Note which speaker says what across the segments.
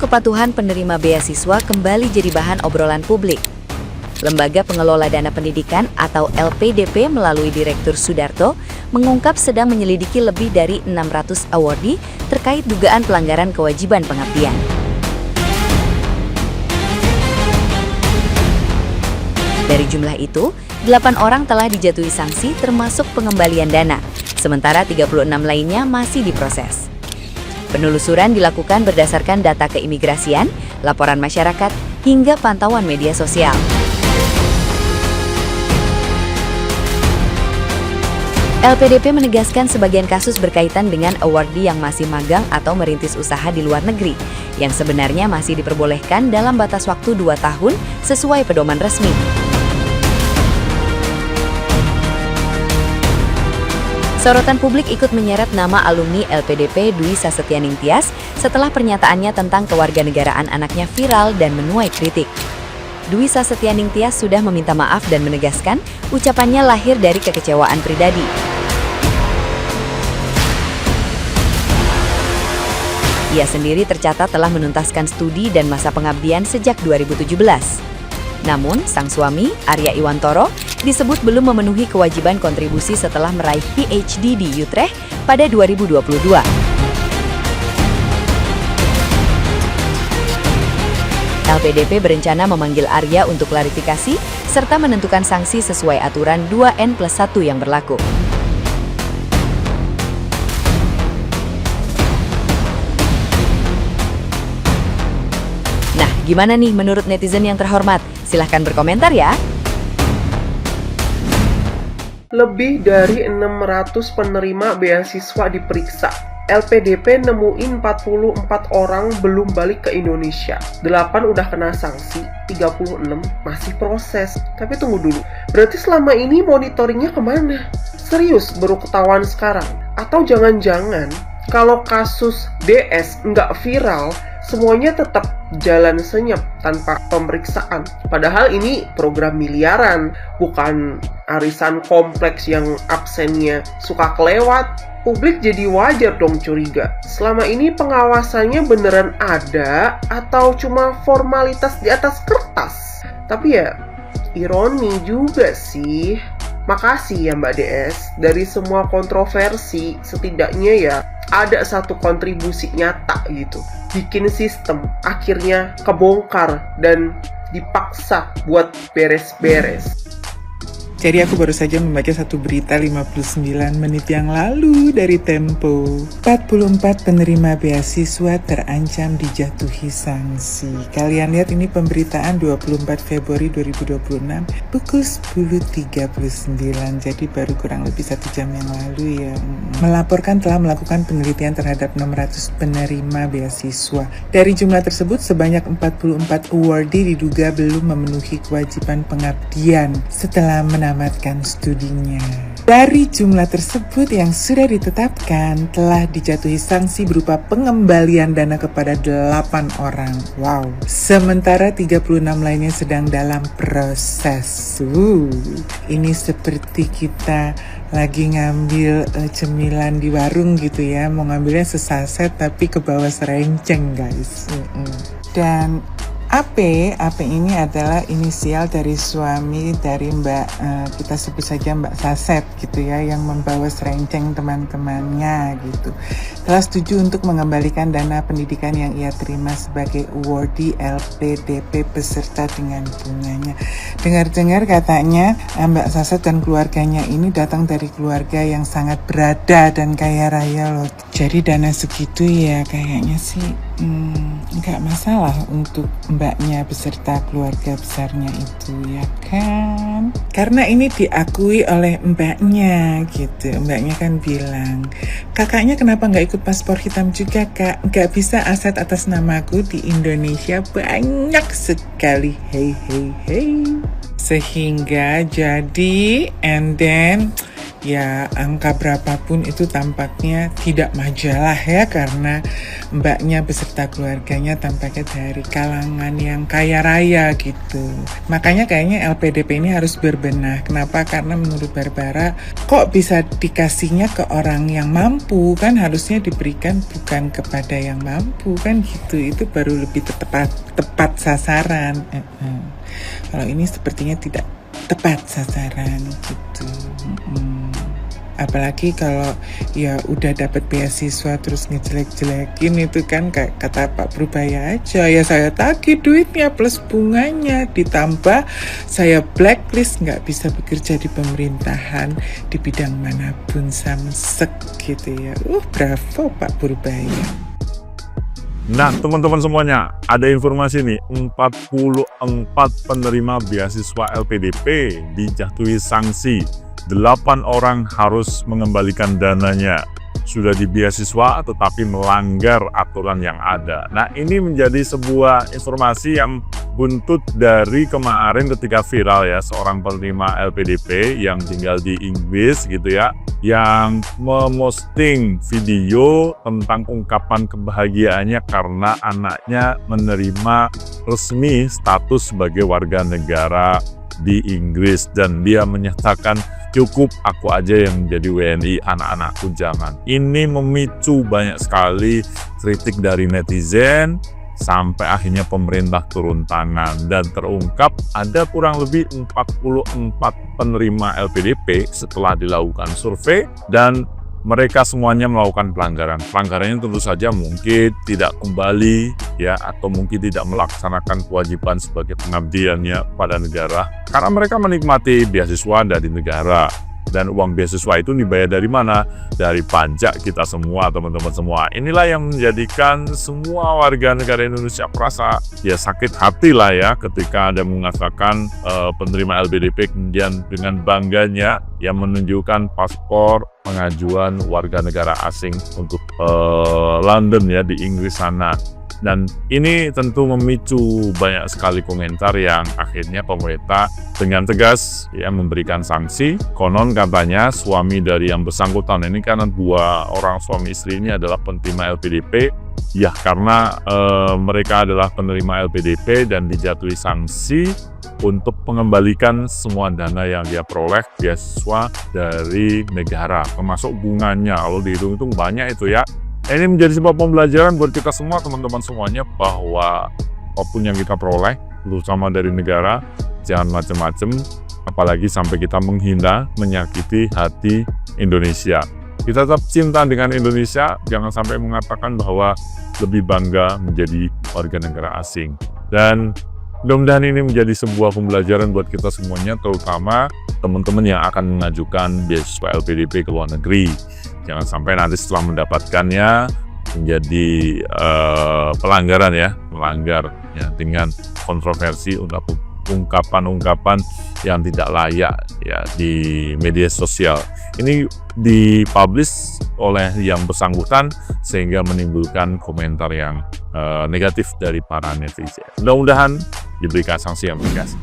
Speaker 1: kepatuhan penerima beasiswa kembali jadi bahan obrolan publik. Lembaga Pengelola Dana Pendidikan atau LPDP melalui Direktur Sudarto mengungkap sedang menyelidiki lebih dari 600 awardee terkait dugaan pelanggaran kewajiban pengabdian. Dari jumlah itu, 8 orang telah dijatuhi sanksi termasuk pengembalian dana, sementara 36 lainnya masih diproses. Penelusuran dilakukan berdasarkan data keimigrasian, laporan masyarakat, hingga pantauan media sosial. LPDP menegaskan sebagian kasus berkaitan dengan awardee yang masih magang atau merintis usaha di luar negeri, yang sebenarnya masih diperbolehkan dalam batas waktu 2 tahun sesuai pedoman resmi. Sorotan publik ikut menyeret nama alumni LPDP Dwi Sasetyaning Tias setelah pernyataannya tentang kewarganegaraan anaknya viral dan menuai kritik. Dwi Sasetyaning Tias sudah meminta maaf dan menegaskan ucapannya lahir dari kekecewaan pribadi. Ia sendiri tercatat telah menuntaskan studi dan masa pengabdian sejak 2017. Namun, sang suami, Arya Iwantoro, disebut belum memenuhi kewajiban kontribusi setelah meraih PhD di Utrecht pada 2022. LPDP berencana memanggil Arya untuk klarifikasi serta menentukan sanksi sesuai aturan 2N+1 yang berlaku. Nah, gimana nih menurut netizen yang terhormat? Silahkan berkomentar ya.
Speaker 2: Lebih dari 600 penerima beasiswa diperiksa. LPDP nemuin 44 orang belum balik ke Indonesia. 8 udah kena sanksi, 36 masih proses. Tapi tunggu dulu, berarti selama ini monitoringnya kemana? Serius baru ketahuan sekarang? Atau jangan-jangan kalau kasus DS nggak viral, semuanya tetap jalan senyap tanpa pemeriksaan. Padahal ini program miliaran, bukan arisan kompleks yang absennya suka kelewat. Publik jadi wajar dong curiga. Selama ini pengawasannya beneran ada atau cuma formalitas di atas kertas? Tapi ya, ironi juga sih. Makasih ya Mbak DS, dari semua kontroversi setidaknya ya ada satu kontribusi nyata gitu. Bikin sistem akhirnya kebongkar dan dipaksa buat beres-beres.
Speaker 3: Jadi aku baru saja membaca satu berita 59 menit yang lalu dari Tempo. 44 penerima beasiswa terancam dijatuhi sanksi. Kalian lihat ini pemberitaan 24 Februari 2026 pukul 10.39. Jadi baru kurang lebih 1 jam yang lalu ya. Melaporkan telah melakukan penelitian terhadap 600 penerima beasiswa. Dari jumlah tersebut sebanyak 44 awardee diduga belum memenuhi kewajiban pengabdian setelah menamatkan studinya. Dari jumlah tersebut yang sudah ditetapkan telah dijatuhi sanksi berupa pengembalian dana kepada 8 orang. Wow. Sementara 36 lainnya sedang dalam proses. Ini seperti kita lagi ngambil cemilan di warung gitu ya. Mau ngambilnya sesaset tapi ke bawah serenceng guys. Dan AP ini adalah inisial dari suami dari Mbak, kita sebut saja Mbak Saset gitu ya, yang membawa serenceng teman-temannya gitu. Telah setuju untuk mengembalikan dana pendidikan yang ia terima sebagai awardee LPDP beserta dengan bunganya. Dengar-dengar katanya Mbak Saset dan keluarganya ini datang dari keluarga yang sangat berada dan kaya raya loh. Jadi dana segitu ya kayaknya sih nggak masalah untuk mbaknya beserta keluarga besarnya itu ya kan, karena ini diakui oleh mbaknya gitu. Mbaknya kan bilang, kakaknya kenapa nggak ikut paspor hitam juga kak, nggak bisa aset atas namaku di Indonesia banyak sekali, hey. Sehingga jadi and then ya angka berapapun itu tampaknya tidak majalah ya, karena mbaknya beserta keluarganya tampaknya dari kalangan yang kaya raya gitu. Makanya kayaknya LPDP ini harus berbenah. Kenapa? Karena menurut Barbara kok bisa dikasihnya ke orang yang mampu, kan harusnya diberikan bukan kepada yang mampu kan gitu. Itu baru lebih tepat sasaran. Kalau ini sepertinya tidak tepat sasaran gitu. Apalagi kalau ya udah dapat beasiswa terus ngejelek-jelekin itu kan kayak kata Pak Purbaya aja, ya saya tagih duitnya plus bunganya, ditambah saya blacklist nggak bisa bekerja di pemerintahan di bidang manapun, samsek gitu ya. Bravo Pak Purbaya.
Speaker 4: Nah, teman-teman semuanya, ada informasi nih, 44 penerima beasiswa LPDP dijatuhi sanksi. 8 orang harus mengembalikan dananya. Sudah di beasiswa tetapi melanggar aturan yang ada. Nah, ini menjadi sebuah informasi yang buntut dari kemarin ketika viral ya, seorang penerima LPDP yang tinggal di Inggris gitu ya, yang memosting video tentang ungkapan kebahagiaannya karena anaknya menerima resmi status sebagai warga negara di Inggris, dan dia menyatakan cukup aku aja yang menjadi WNI, anak-anakku jangan. Ini memicu banyak sekali kritik dari netizen sampai akhirnya pemerintah turun tangan dan terungkap ada kurang lebih 44 penerima LPDP setelah dilakukan survei dan mereka semuanya melakukan pelanggaran. Pelanggarannya tentu saja mungkin tidak kembali ya, atau mungkin tidak melaksanakan kewajiban sebagai pengabdiannya pada negara karena mereka menikmati beasiswa dari negara. Dan uang beasiswa itu dibayar dari mana? Dari pajak kita semua, teman-teman semua. Inilah yang menjadikan semua warga negara Indonesia merasa ya sakit hati lah ya ketika ada mengatakan penerima LPDP kemudian dengan bangganya yang menunjukkan paspor pengajuan warga negara asing untuk London ya, di Inggris sana. Dan ini tentu memicu banyak sekali komentar yang akhirnya pemerintah dengan tegas ya memberikan sanksi. Konon katanya suami dari yang bersangkutan ini, karena 2 orang suami istri ini adalah penerima LPDP ya, karena mereka adalah penerima LPDP dan dijatuhi sanksi untuk mengembalikan semua dana yang dia peroleh beasiswa dari negara, termasuk bunganya. Kalau dihitung-hitung banyak itu ya. Ini menjadi sebuah pembelajaran buat kita semua, teman-teman semuanya, bahwa apapun yang kita peroleh, terutama dari negara, jangan macam-macam, apalagi sampai kita menghina, menyakiti hati Indonesia. Kita tetap cinta dengan Indonesia, jangan sampai mengatakan bahwa lebih bangga menjadi warga negara asing. Dan mudah-mudahan ini menjadi sebuah pembelajaran buat kita semuanya, terutama teman-teman yang akan mengajukan beasiswa LPDP ke luar negeri. Jangan sampai nanti setelah mendapatkannya menjadi pelanggaran ya, melanggar ya, dengan kontroversi ungkapan-ungkapan yang tidak layak ya di media sosial. Ini dipublish oleh yang bersangkutan sehingga menimbulkan komentar yang negatif dari para netizen. Mudah-mudahan diberikan sanksi yang tegas.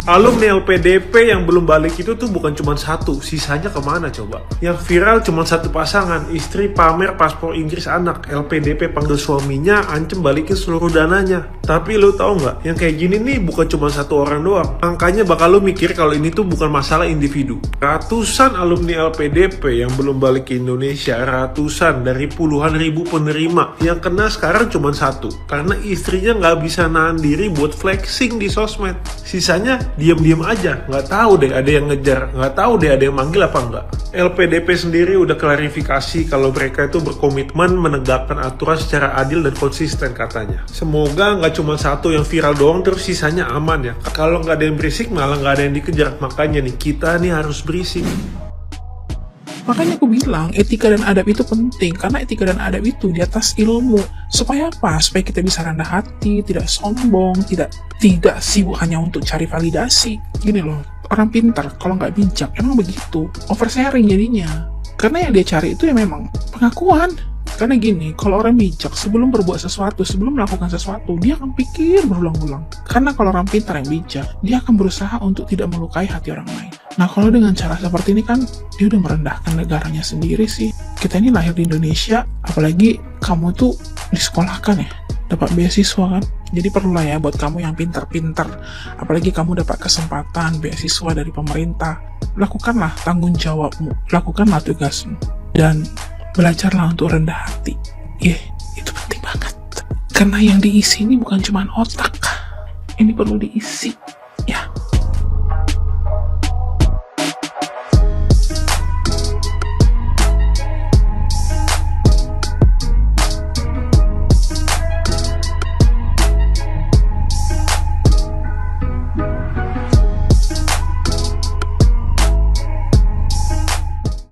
Speaker 5: Alumni LPDP yang belum balik itu tuh bukan cuma satu, sisanya kemana coba? Yang viral cuma satu pasangan, istri pamer paspor Inggris anak, LPDP panggil suaminya, ancam balikin seluruh dananya. Tapi lo tau nggak, yang kayak gini nih bukan cuma satu orang doang. Angkanya bakal lo mikir kalau ini tuh bukan masalah individu. Ratusan alumni LPDP yang belum balik ke Indonesia, ratusan dari puluhan ribu penerima. Yang kena sekarang cuma satu, karena istrinya nggak bisa nahan diri buat flexing di sosmed. Sisanya diam-diam aja, nggak tahu deh ada yang ngejar, nggak tahu deh ada yang manggil apa enggak. LPDP sendiri udah klarifikasi kalau mereka itu berkomitmen menegakkan aturan secara adil dan konsisten katanya. Semoga nggak cuma satu yang viral doang terus sisanya aman ya. Kalau nggak ada yang berisik malah nggak ada yang dikejar. Makanya nih kita nih harus berisik.
Speaker 6: Makanya aku bilang etika dan adab itu penting, karena etika dan adab itu di atas ilmu. Supaya apa? Supaya kita bisa rendah hati, tidak sombong, tidak sibuk hanya untuk cari validasi. Gini loh, orang pintar kalau nggak bijak emang begitu, oversharing jadinya. Karena yang dia cari itu ya memang pengakuan. Karena gini, kalau orang bijak sebelum berbuat sesuatu, sebelum melakukan sesuatu, dia akan pikir berulang-ulang. Karena kalau orang pintar yang bijak, dia akan berusaha untuk tidak melukai hati orang lain. Nah, kalau dengan cara seperti ini kan, dia udah merendahkan negaranya sendiri sih. Kita ini lahir di Indonesia, apalagi kamu tuh disekolahkan ya, dapat beasiswa kan. Jadi perlulah ya buat kamu yang pintar-pintar, apalagi kamu dapat kesempatan beasiswa dari pemerintah, lakukanlah tanggung jawabmu, lakukanlah tugasmu, dan belajarlah untuk rendah hati. Itu penting banget. Karena yang diisi ini bukan cuma otak, ini perlu diisi.